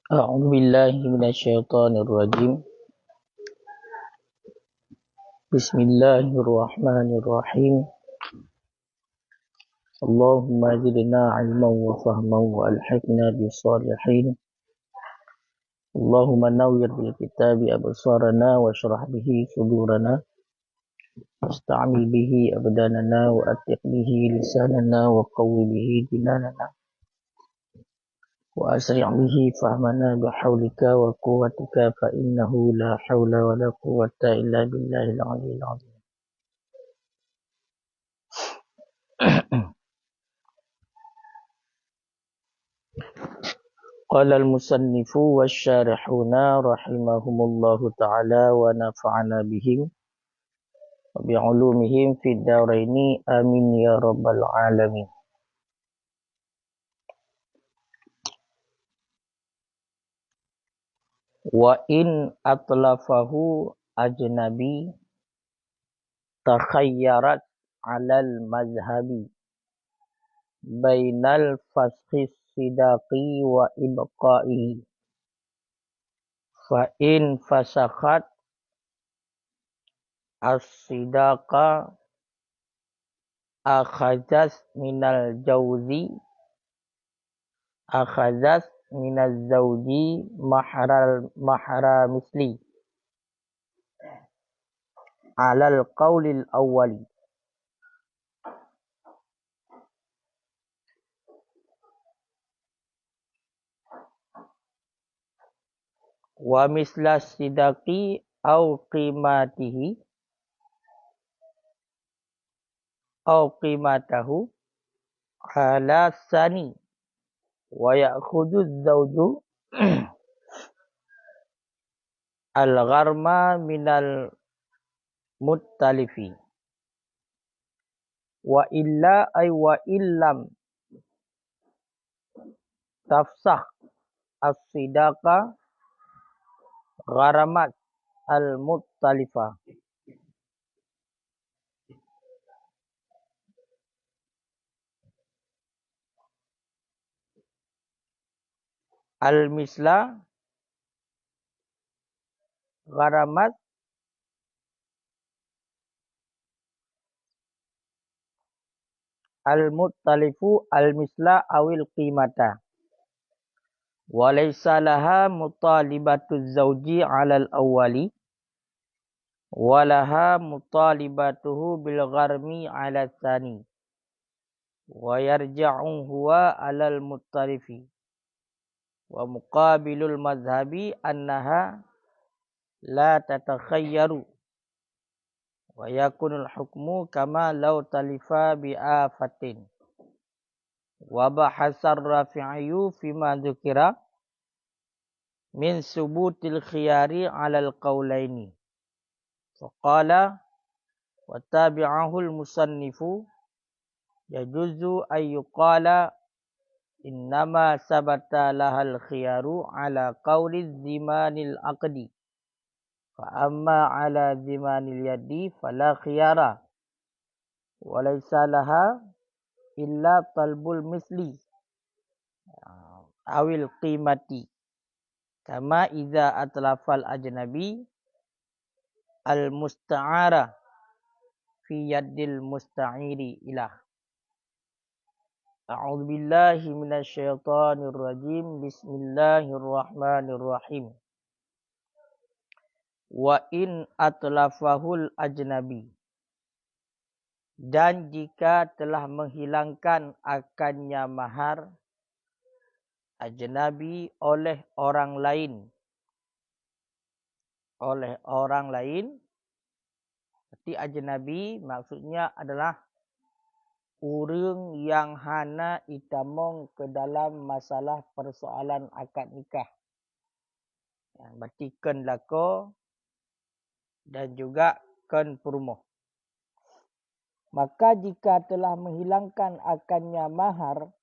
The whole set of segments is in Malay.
أعوذ بالله من الشيطان الرجيم. بسم الله الرحمن الرحيم. اللهم زدنا علما وفهما وألحقنا بالصالحين. اللهم نور بالكتاب أبصارنا واشرح به صدورنا واستعمل به أبداننا وأتق به لساننا وقوي به جناننا وأسرع به فهمنا بحولك وقوتك فإنه لا حول ولا قوة إلا بالله العلي العظيم. قال المصنف والشارحون رحمهم الله تعالى ونفعنا بهم وبعلومهم في الدارين آمين يا رب العالمين. وإن أطلفه أجنبي تخيرت على المذهب بين الفسخ الصداقي وإبقائه، فإن فسخت الصداق أخذت من الجوز أخذت من الزوج مهر مثلي على القول الأول، ومثل الصداق أو قيمته على الثاني، ويأخذ الزوج الغرم من المتلف، وإلا أي وإن لم تفسخ الصداق غرمت المتلفة. المثل غرمت المتلف المثل أو القيمة، وليس لها مطالبة الزوج على الأول، ولها مطالبته بالغرم على الثاني، ويرجع هو على المتلف. ومقابل المذهب أنها لا تتخير، ويكون الحكم كما لو تلف بآفة. وبحث الرافعي فيما ذكر من ثبوت الخيار على القولين، فقال وتابعه المصنف يجوز أن يقال إنما ثبت لها الخيار على قول الضمان العقد، فأما على ضمان اليد فلا خيار، وليس لها إلا طلب المثل أو القيمة، كما إذا أتلف الأجنبي المستعار في يد المستعير إله. أعوذ بالله من الشيطان الرجيم. بسم الله الرحمن الرحيم. وإن أتلفه الأجنبي, dan jika telah menghilangkan akannya mahar ajnabi oleh orang lain, berarti ajnabi maksudnya adalah orang yang hana itamong ke dalam masalah persoalan akad nikah, berarti ken lako dan juga ken perumoh. Maka jika telah menghilangkan akannya mahar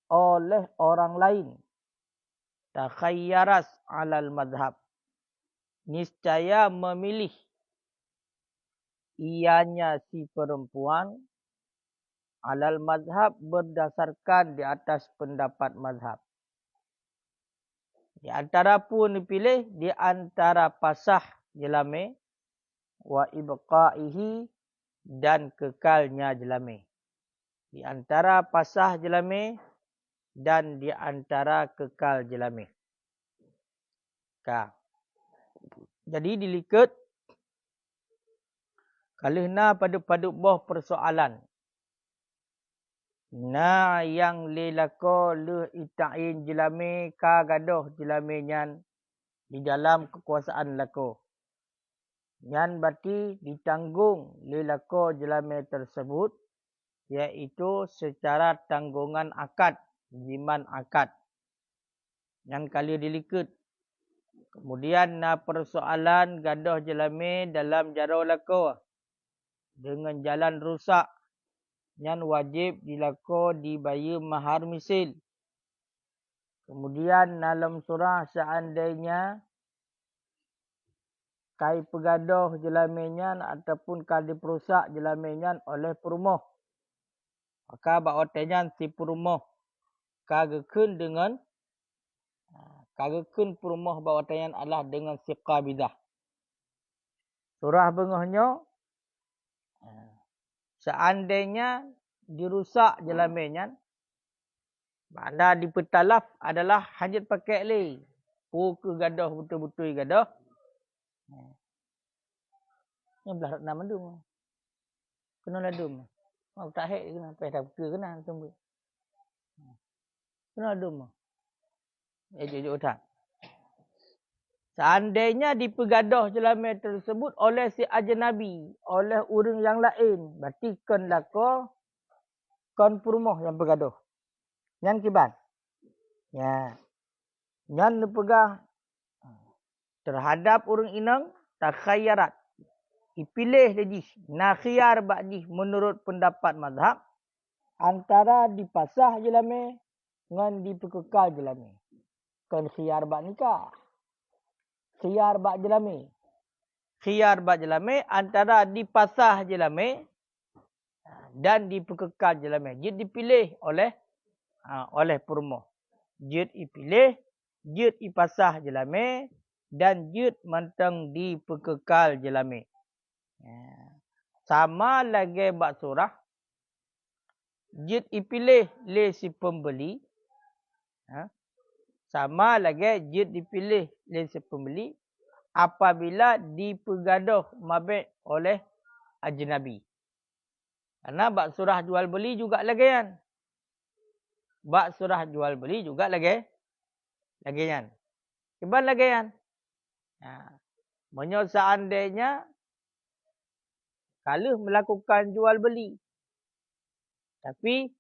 oleh orang lain, takhayyaras alal madhab, niscaya memilih ianya si perempuan alal madhab berdasarkan di atas pendapat madhab. Di antara pun dipilih di antara pasah jelame wa ibqaihi dan kekalnya jelame. Di antara pasah jelame dan di antara kekal jelame. Jadi diliket kalihna pada boh persoalan. Na yang lelako le itain jelame ka gadoh jelame nyan di dalam kekuasaan lako. Nyan berarti ditanggung lelako jelame tersebut iaitu secara tanggungan akad, jiman akad. Nyan kali diliket. Kemudian na persoalan gadoh jelame dalam jaro lako dengan jalan rusak. Yang wajib dilako dibayar mahar misil. Kemudian dalam surah seandainya kai pegadoh jelamenyan ataupun kai diperusak jelamenyan oleh perumoh. Maka bawatannya si perumoh kagekun dengan kagekun perumoh bawatannya adalah dengan si qabidah. Surah bengahnya seandainya dirusak jelamenyan, makna dipertalaf adalah hajat pakai li. Ke gadah betul-betul gadah. Yang belah nak mandum. Kena ladum. Mau tak hek kena dah ke kena tunggu. Kena ladum. Jujur tak. Seandainya dipergadah jelame tersebut oleh si ajnabi, oleh orang yang lain, berarti kan lako kon perumoh yang bergaduh. Yang kiban. Ya. Yang dipegah terhadap orang inang takhayyarat. Dipilih lagi. Na khiyar ba'di menurut pendapat mazhab antara dipasah jelame dengan dipekekal jelame. Kan khiyar ba'd nikah. Khiyar ba'd jelame. Khiyar ba'd jelame antara dipasah jelame dan dipekekal jelame. Jid dipilih oleh perumoh. Jid dipilih, jid dipasah jelame dan jid mentang dipekekal jelame. Sama lagi bak surah. Jid dipilih le si pembeli. Sama lagi jid dipilih le si pembeli apabila dipergaduh mabek oleh ajnabi. Karena bak surah jual beli juga lagi kan. Bak surah jual beli juga lagi kan. Kiban lagi kan. Menyo seandainya kalau melakukan jual beli. Tapi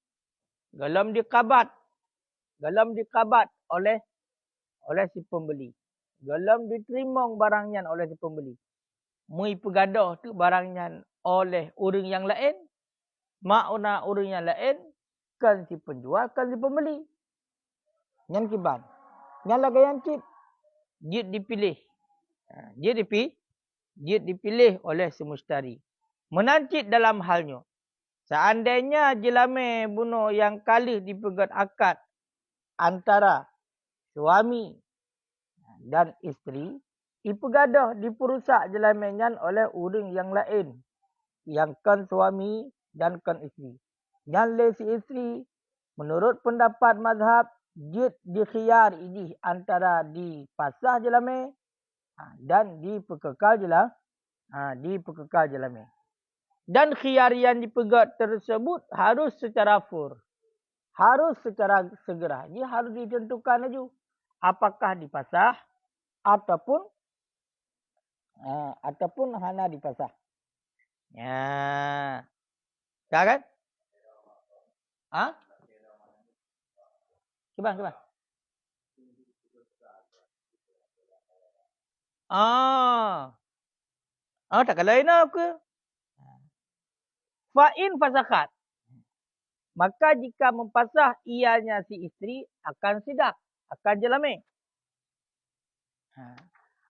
gelom dikabat oleh si pembeli. Gelom diterima barangnya oleh si pembeli. Mui pegadah tu barangnya oleh orang yang lain. Makna orang yang lain kan si penjual, kan si pembeli. Yang kiban. Yang lagi yang cip. Jid dipilih. Jid dipilih oleh si mustari. Menancit dalam halnya. Seandainya jelame bunuh yang kali dipegat akad antara suami dan isteri, dipegadah diperusak jelamenyan oleh orang yang lain. Yang kan suami dan kan isteri. Yang le si isteri, menurut pendapat mazhab, jid dikhiyar ini antara dipasah jelame dan dipekekal jelame. Dan khiyar yang dipegat tersebut harus secara fur. Harus secara segera. Ini harus ditentukan aja. Apakah dipasah ataupun hanya dipasah. Ya. Tak kan? Kiban. Tak kalau ini aku. Fa'in fasakhat. Maka jika mempasah ianya si isteri akan sidak. Akan jelame.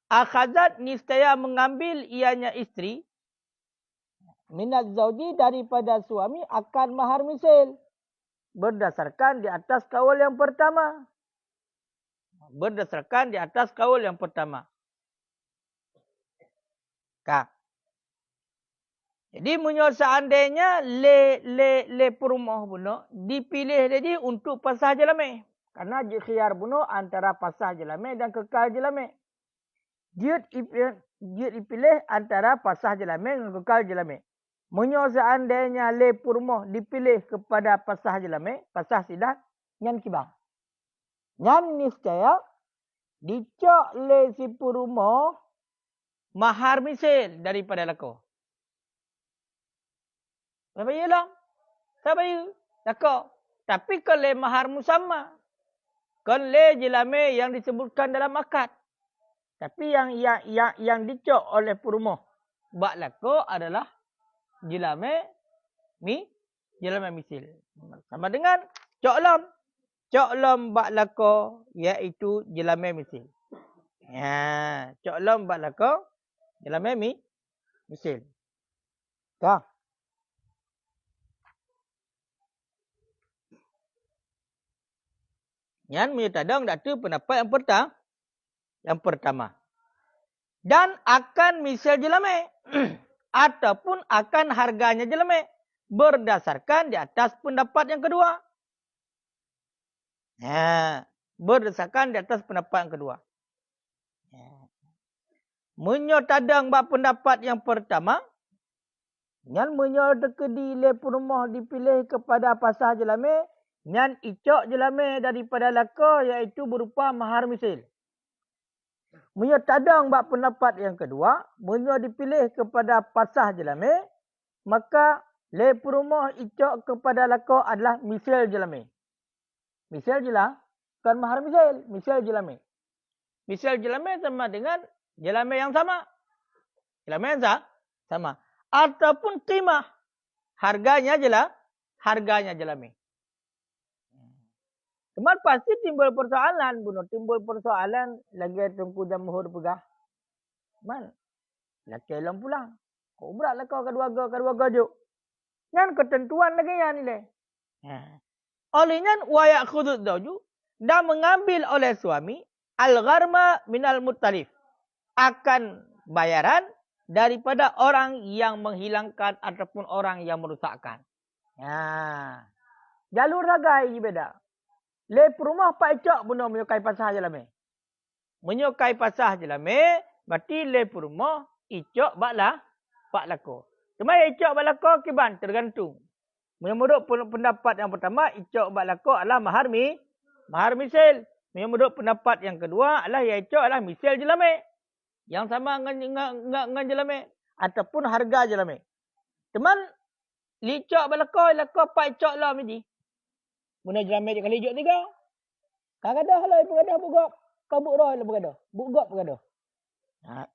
Akhazat niscaya mengambil ianya isteri. Minat zauji daripada suami akan mahar misil. Berdasarkan di atas kawal yang pertama. Berdasarkan di atas kaul yang pertama. Kak. Jadi menurut seandainya le perumahan bunuh dipilih jadi untuk pasah jelame. Karena khiyar bunuh antara pasah jelame dan kekal jelame. Dia dipilih antara pasah jelame dan kekal jelame. Menurut seandainya le perumahan dipilih kepada pasah jelame, pasah sidah, nyan kibang. Nyan niscaya dicok le si perumahan mahar misil daripada lako. Tak payah lah. Tak payah. Takut. Tapi kalau mahar musamma. Kalau jelame yang disebutkan dalam akad. Tapi yang dicok oleh perumah. Bak lako adalah jelame misil. Sama dengan cok lam. Cok lam bak lako iaitu jelame misil. Ya, cok lam bak lako jelame misil. Kah? Yang menyetadang datu pendapat yang pertama. Dan akan misal jelame. Ataupun akan harganya jelame. Berdasarkan di atas pendapat yang kedua. Ya, berdasarkan di atas pendapat yang kedua. Ya. Menyetadang bak pendapat yang pertama. Yang menyodekedi le rumah dipilih kepada pasah jelame. Yang icok jelame daripada laka iaitu berupa mahar misil. Munyo tadang bak pendapat yang kedua, munyo dipilih kepada pasah jelame, maka le perumah icok kepada laka adalah misil jelame. Misil jelah, bukan mahar misil jelame. Misil jelame sama dengan jelame yang sama. Jelame yang sama. Ataupun qimah, harganya jelame. Cuma pasti timbul persoalan, bunuh. Timbul persoalan lagi tunggu jamhur pegah. Man, laki lam pulang. Kau berat lah kau kedua gajuk. Yang ketentuan lagi yang ni le. Olehnya wayak khudud dauju dan mengambil oleh suami al-gharma minal muttalif. Akan bayaran daripada orang yang menghilangkan ataupun orang yang merusakkan. Jalur ragai beda. Le perumah pak icok bunuh menyukai pasah jelame. Menyukai pasah jelame, berarti le perumah icok baklah pak lako. Cuma icok bak lako kiban tergantung. Menurut pendapat yang pertama, icok bak lako adalah mahar misil. Menurut pendapat yang kedua adalah icok adalah misil jelame. Yang sama dengan jelame ataupun harga jelame. Cuman icok bak lako pak icok lah midi. Muna jelame dia kali ijok tiga. Kagadah lah pegadah bugok. Kau buk roh lah pegadah. Bugok pegadah.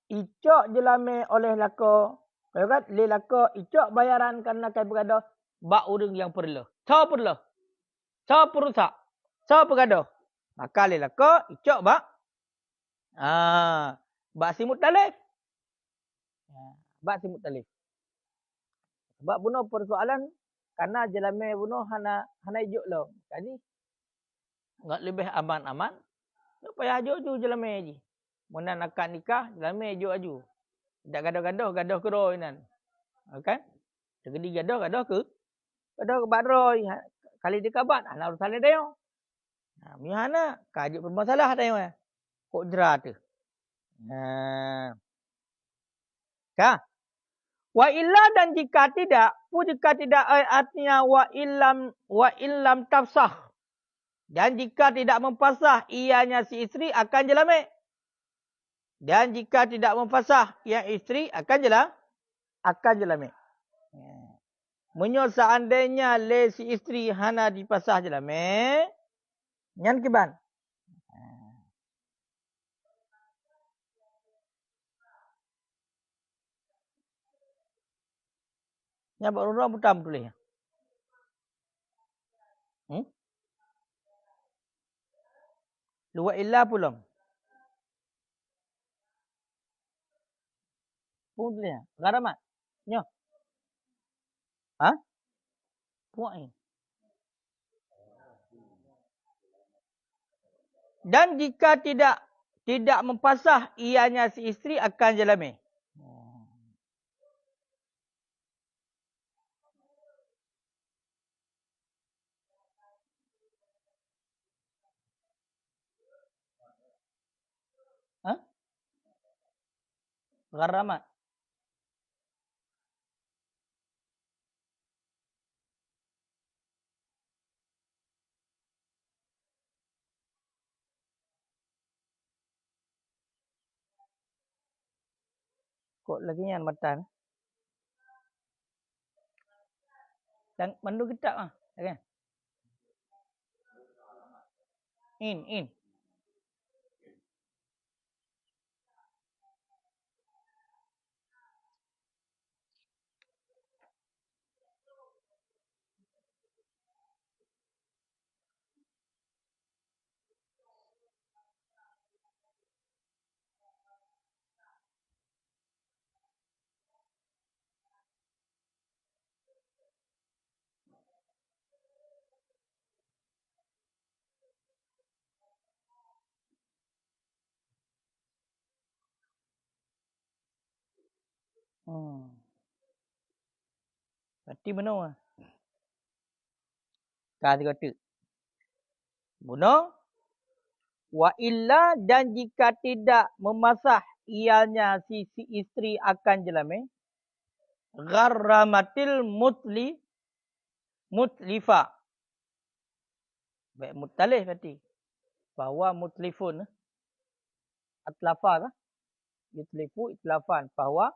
Icok jelame oleh lako. Kau kat le lako icok bayaran karena kai pegadah bak urang yang perlu. Ca perlu. Ca perusak. Ca pegadah. Maka le lako icok bak bak simut talif. Bak simut talif. Sebab bunuh persoalan karena jelame bunuh hana ijuk lo. Jadi enggak lebih aman-aman. Supaya aju jelame ji. Mun nak nikah jelame ijuk aju. Tidak gaduh kero inan. Kan? Terjadi gaduh ke badroi. Kali dikabat ana urusan dia. Mihana kajuk bermasalah dia. Kok jerat tu. Kah? Wa illa dan jika tidak, artinya wa illam tafsah. Dan jika tidak mempasah ianya si isteri akan jelame. Dan jika tidak mempasah yang isteri akan jelame. Menyo seandainya le si isteri hana dipasah jelame, nyan kiban. Nya bak orang putam tulis. Luwa illa pulang. Pun tulis. Garamat. Nyo. Puak ni. Dan jika tidak mempasah ianya si isteri akan jalami. Ha? Gharamat. Kok lagi yang matan? Dan mandu kitab ah. Okay. In. Berarti benar. Kata kata. Benar. Wa illa dan jika tidak memasah ianya si isteri akan jelame. Gharramatil mutlifa. Baik mutalih berarti. Bahwa mutlifun. Atlafa lah. Yutlifu itlafan. Bahwa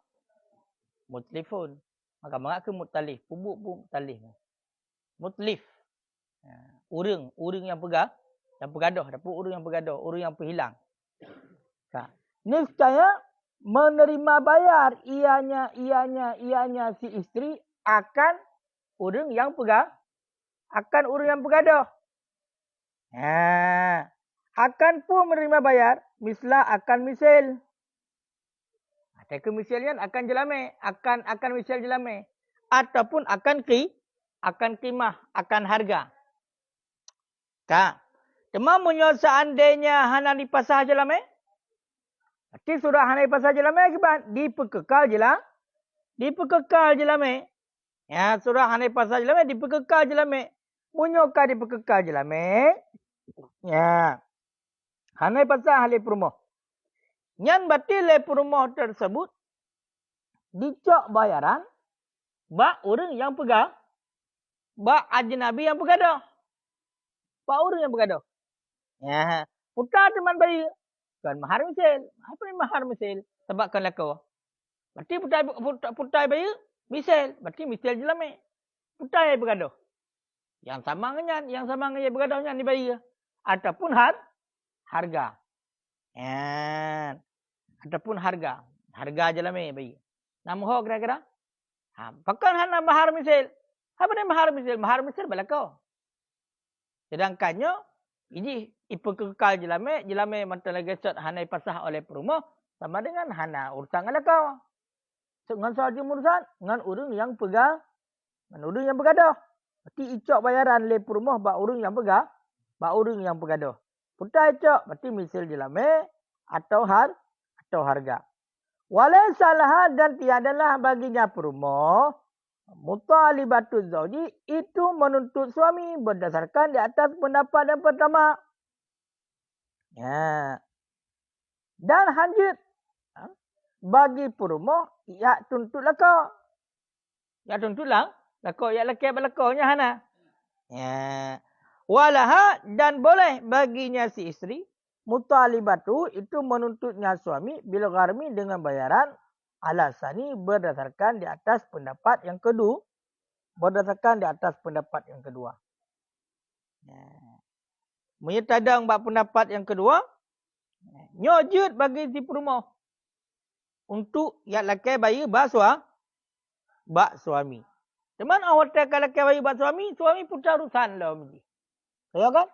mutlifun. Maka ke mutalih. Pubuk pun mutalih. Mutlif. Urang yang pegang. Yang pegaduh. Dapat urang yang pegaduh. Urang yang penghilang. Niscaya menerima bayar ianya si isteri akan urang yang pegang. Akan urang yang pegaduh. Akan pun menerima bayar. Mislah akan misil. Ada misalnya akan jelame. Akan misal jelame. Ataupun akan qimah. Akan harga. Cuma munyo seandainya hana dipasah jelame. Berarti surah hana dipasah jelame akibat dipekekal jelah. Dipekekal jelame. Ya, surah hana dipasah jelame dipekekal jelame. Munyo ka dipekekal jelame. Ya. Hana dipasah ahli perumah. Nyan berarti le perumah tersebut dicok bayaran bak orang yang pegang. Bak ajnabi yang pegaduh. Bak orang yang pegaduh. Ya, putar teman bayi. Kan mahar misil. Apa ni mahar misil? Sebab kan lako. Berarti putar bayi misil. Berarti misil jelame. Putar yang pegaduh. Yang sama dengan yang sama dengan yang pegaduhnya ni bayi. Ataupun harga. Ya. Ataupun harga. Harga jelame bayi. Nama ho kira-kira? Pakan hana mahar misil. Apa ni mahar misil? Mahar misil balako. Sedangkannya ini ipekekal jelame mata lagi sat hana pasah oleh perumah sama dengan hana urusan alakau. Dengan soal urusan dengan urang yang pegang, dengan urang yang bergaduh. Berarti icok bayaran le perumah bak urang yang pegang, bak urang yang bergaduh. Putai icok berarti misil jelame atau harga. Walai salah dan tiadalah baginya perumah mutalibatul zauji itu menuntut suami berdasarkan di atas pendapat yang pertama. Ya. Dan hanjit bagi perumah ia tuntut lako. Ya tuntutlah lako ya laki balakonya hana. Ya. Walaha dan boleh baginya si isteri mutalibatu itu menuntutnya suami bil gharmi dengan bayaran alasani berdasarkan di atas pendapat yang kedua. Berdasarkan di atas pendapat yang kedua. Menyetadang bak pendapat yang kedua. Nyojud bagi si perumah. Untuk yang laki bayi bak suami. Teman awak takkan laki bayi bak suami. Suami putar urusan lah. Ya kan?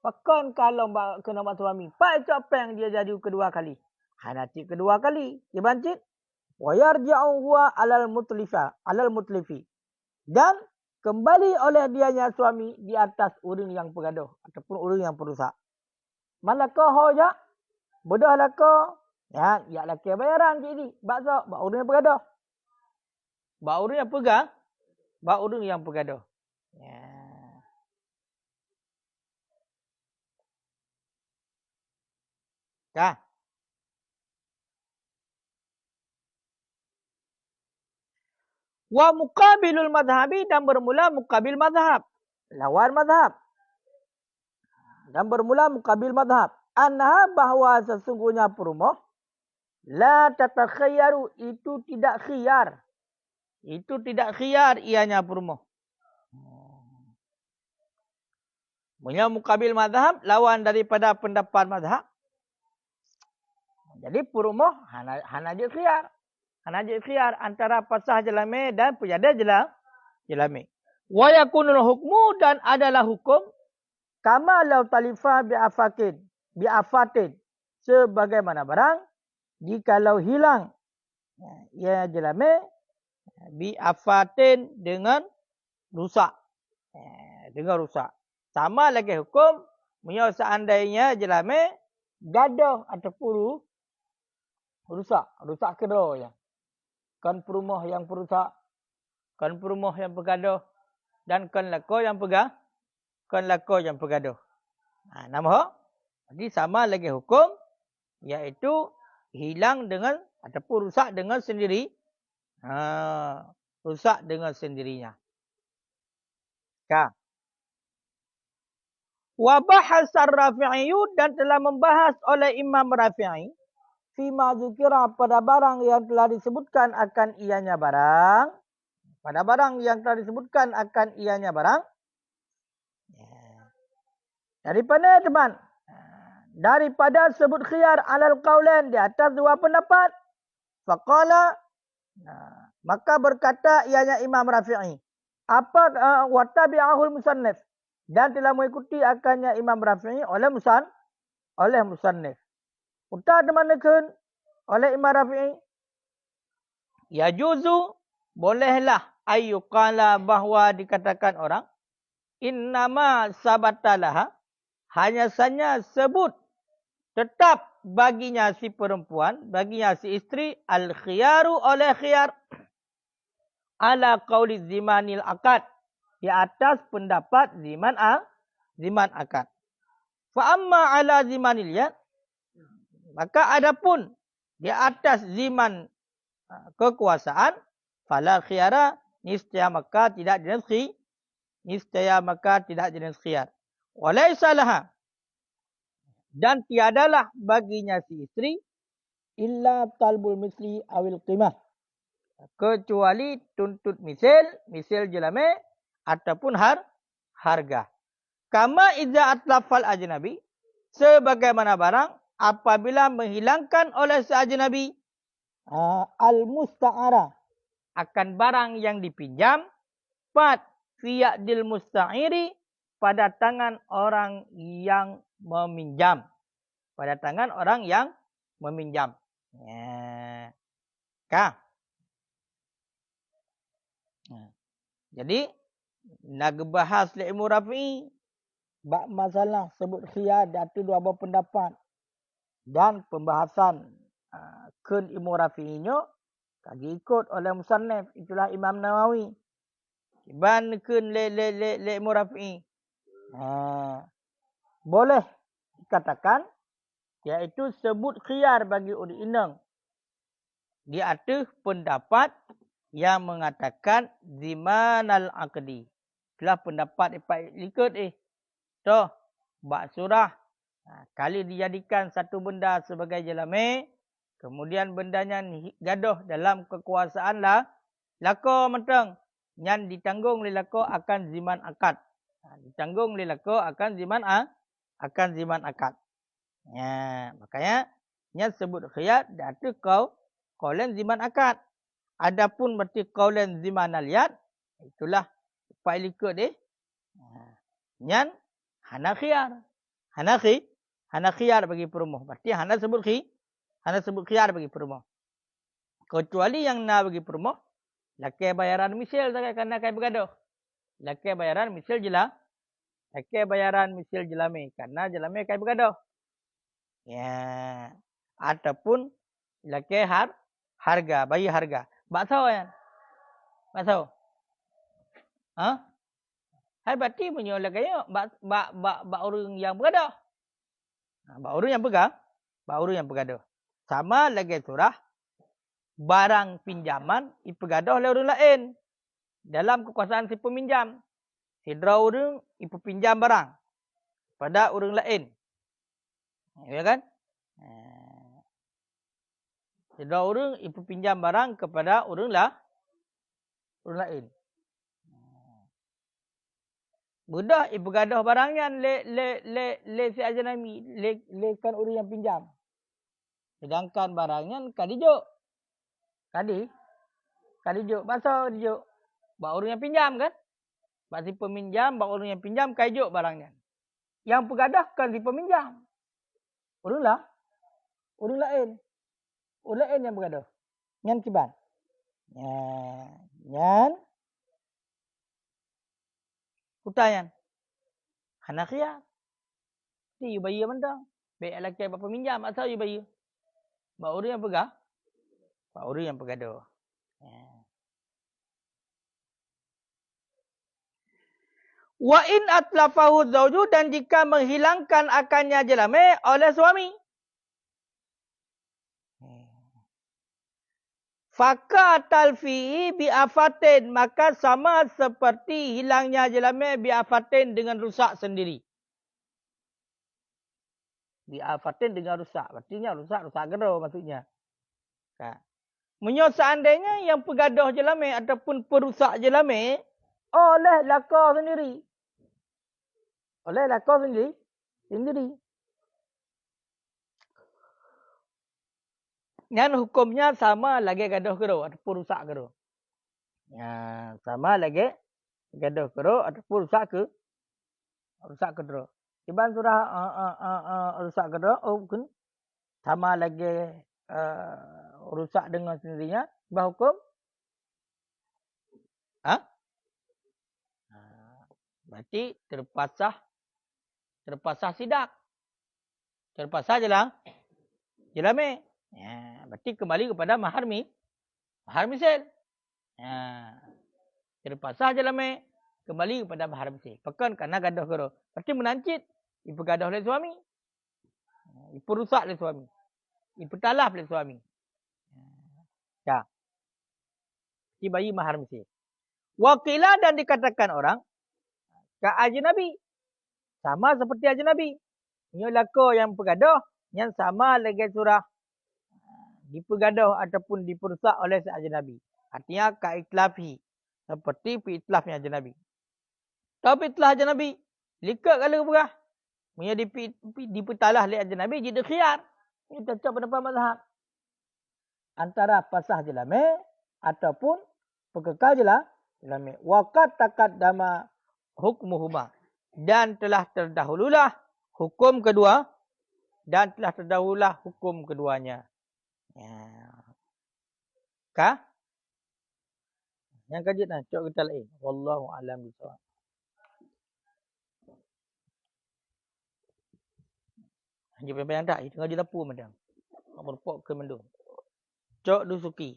Pakan kalau kena bak suami. Pak itu apa yang dia jadi kedua kali. Hanati kedua kali. Dia bancit. Wayarja'u huwa alal mutlifi. Dan kembali oleh dianya suami di atas urang yang pegaduh ataupun urang yang perusak. Malaka hoja. Bodoh laka. Ya laki bayaran cik ni. Bakso. Bak urang yang bergaduh. Bak urang yang pegang. Bak urang yang bergaduh. Ya. Kah? Wa muqabilul madhabi dan bermula muqabil madhab. Lawan madhab. Dan bermula muqabil madhab. Anha bahawa sesungguhnya perumoh. La tatakhayyaru. Itu tidak khiyar. Itu tidak khiyar ianya perumoh. Punya muqabil madhab. Lawan daripada pendapat madhab. Jadi perumoh hana je khiyar. Hana je khiyar antara pasah jelame dan pejada jelame. Wa yakunul hukmu dan adalah hukum kama law talifa bi afatin sebagaimana barang jikalau hilang ya jelame bi afatin dengan rusak. Dengan rusak. Sama lagi hukum punya seandainya jelame gaduh ataupun rusak kedua ya. Kan perumoh yang perusak, kan perumoh yang bergaduh dan kan lako yang bergaduh. Nama jadi sama lagi hukum iaitu hilang dengan ataupun rusak dengan sendiri. Rusak dengan sendirinya. Wa bahasar Rafi'i dan telah membahas oleh Imam Rafi'i fima dzukira pada barang yang telah disebutkan akan ianya barang. Pada barang yang telah disebutkan akan ianya barang. Daripada teman. Daripada sebut khiyar alal qaulain di atas dua pendapat. Faqala. Maka berkata ianya Imam Rafi'i. Apa watabi'ahul musannif. Dan telah mengikuti akannya Imam Rafi'i oleh musannif. Utah dimanakan oleh Imam Rafi'i. Ya juzu bolehlah ayyukala bahawa dikatakan orang. Innama sabatalah. Hanya saja sebut. Tetap baginya si perempuan. Baginya si isteri. Al-khiyaru oleh khiyar. Ala qawli zimanil akad. Di atas pendapat ziman akad. Fa amma ala zimanil yad. Maka adapun di atas zaman kekuasaan, fala khiyara niscaya maka tidak jenis khiyar. Walaysa laha dan tiadalah baginya si isteri illa talbul misli awil qimah. Kecuali tuntut misil jelame ataupun harga. Kama idza atlafal ajnabi sebagaimana barang apabila menghilangkan oleh si ajnabi al-musta'ara akan barang yang dipinjam fi yadil musta'iri pada tangan orang yang meminjam. Pada tangan orang yang meminjam. Jadi nak bahas li Imam Rafi'i bab masalah sebut khiyar datu dua pendapat. Dan pembahasan kun Imam Rafi'inyo kagi ikut oleh musannif itulah Imam Nawawi. Iban kun le Imam Rafi'i. Boleh dikatakan iaitu sebut khiyar bagi udi inang. Di atas pendapat yang mengatakan zimanal aqdi. Itulah pendapat ikut So, bak surah kali dijadikan satu benda sebagai jelame, kemudian bendanya gaduh dalam kekuasaan lah, lako mentang yang ditanggung lelako akan ziman akad. Ditanggung lelako akan ziman akad. Makanya yang sebut khiyar datu kaulen ziman akad. Adapun berarti kaulen ziman aliyat, itulah pak ikut Yang hana khiyar. Hana khiyar bagi perumoh. Berarti hana sebut khiyar bagi perumoh. Kecuali yang na bagi perumoh, laki bayaran misil kerana kai bergaduh. Laki bayaran misil jelame kerana jelame kai bergaduh. Ya. Ataupun laki harga, bayi harga. Bakso ya. Bakso. Ha? Hai berarti menyolah kaya bak orang yang bergaduh. Bak orang yang pegang, bak orang yang bergaduh. Sama lagi surah barang pinjaman ipegaduh oleh orang lain dalam kekuasaan si peminjam. Sidra orang ipepinjam barang pada orang lain. Ya kan? Sidra orang ipepinjam barang kepada orang lain. Mudah ipegaduh barangnya le si ajnami, le kan orang yang pinjam. Sedangkan barangnya kadijuk. Kadijuk. Masa dijuk? Bak orang yang pinjam kan? Bak si peminjam, bak orang yang pinjam kadijuk barangnya. Yang pegadah kan si peminjam. Orang lain. Orang lain yang bergaduh. Nyan kiban. Nyan. Kutayan. Hanakia. Ti yu bayi mentang. Baik lelaki bapa peminjam atau yu bayi. Bak orang yang pegah. Bak orang yang bergaduh. Wa in atlafahu zawju, dan jika menghilangkan akannya jelame oleh suami. Faka talfi'i bi'afatin, maka sama seperti hilangnya jelame bi'afatin dengan rusak sendiri. Bi'afatin dengan rusak. Artinya rusak geruh maksudnya. Menyo seandainya yang pegaduh jelame ataupun perusak jelame oleh laka sendiri. Oleh laka sendiri. Yang hukumnya sama lagi gaduh geruh ataupun rusak geruh. Ya, sama lagi gaduh geruh ataupun rusak geruh. Iban surah rusak geruh, mungkin sama lagi rusak dengan sendirinya, berhukum. Berarti terpasah sidak. Terpasah jelame. Ya, berarti kembali kepada mahar misal. Ya. Terpasah jelame, kembali kepada mahar misal. Pekan karena gaduh geruh. Berarti menancit. Ibu gaduh oleh suami. Ibu rusak oleh suami. Ibu talaf oleh suami. Ya. Dibayi mahar misal. Wakilah, dan dikatakan orang ka ajnabi. Sama seperti ajnabi. Ini lako yang pegaduh. Yang sama lagi surah dipegaduh ataupun diperusak oleh si ajnabi. Artinya ka itlafi. Seperti itlafnya ajnabi. Tapi itlaf ajnabi. Likat kalau berah. Punya dipetalah oleh ajnabi. Jadi khiyar. Ini cocok pendapat mazhab. Antara pasah jelame ataupun pekekal jelame. Waqat taqaddama hukmuhuma. Dan telah terdahululah hukum kedua. Dan telah terdahululah hukum keduanya. Ya. Kah? Yang kajit nak cok kita lain. Wallahu a'lam bishawab. Hanya yang tak, tengah di dapur macam. Berpok ke mendung. Cok dusuki.